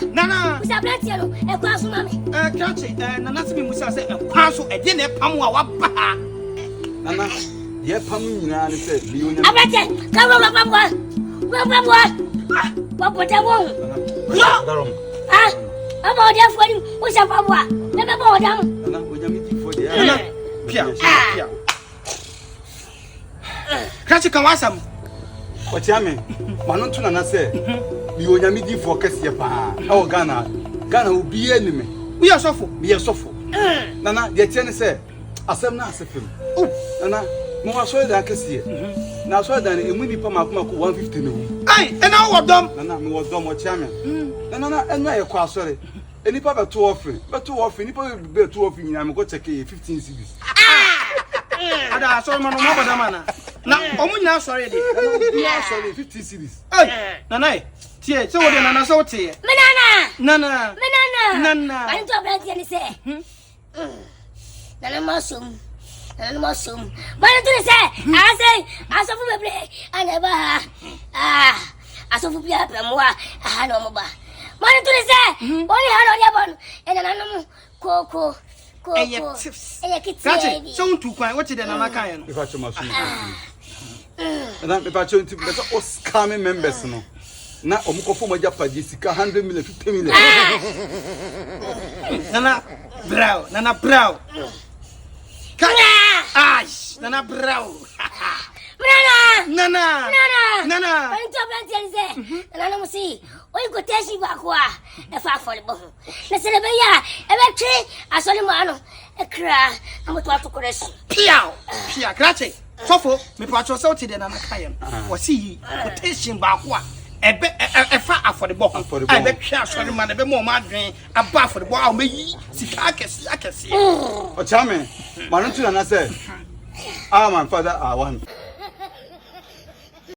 Nana. Musa Blantiano, a class mammy. Catchy, Nana to me, Musa said, a parcel, a dinner, Pamwa, Nana, yet Pamina said, you I bet it. Come on, what I want. Ah, I'm all there for you. What's up, Papa? Never more down. Nana, when you're meeting for the Pia. Catchy can wash them. What Yammy? Manonto Nana said, you are meeting for Cassiapa. Oh, Ghana will be enemy. We are so full. Be a sofa. Nana, the attorney said, as I'm not a film. Oh, Nana, more so than I can see it. Now, so that it will be Pama 150. Aye, and now what dumb? Nana, me was dumb or chairman. Nana, and I acquire sorry. Any papa too often, but too often, if I be too often, I'm going to take 15 cities. I saw my mother. Now, I'm sorry. Sorry, 50 cities. Hey, Nana, Tia, so what Nana so tea? Nana. I don't know what say. Nana mushroom. But I say, I saw for play. I never I saw for play. I had no more. Money to say, only had on your bone, and an animal cocoa. Gotcha. So too quiet. What did Nana Kayan? If I show my son. And I'm about to better Oscar members. No. Now, I'm going for my Japa Jessica 100 million, 50 million. Nana Brow. Ash, Nana Brow. Nana. I don't know and I don't see. We could test you back. A far for the bone. Let's say, a tree. I saw the man. A cry. I'm going to correct. Pia, Gratchy. Sofo, me patro so to the Nana Kayan. Was he quotation back one? A fat for the ball. I bet sorry, man, a bit more maddening. A bath for the ball. May see, I can see. Oh, charming. Manonto Nana said, my father, I want.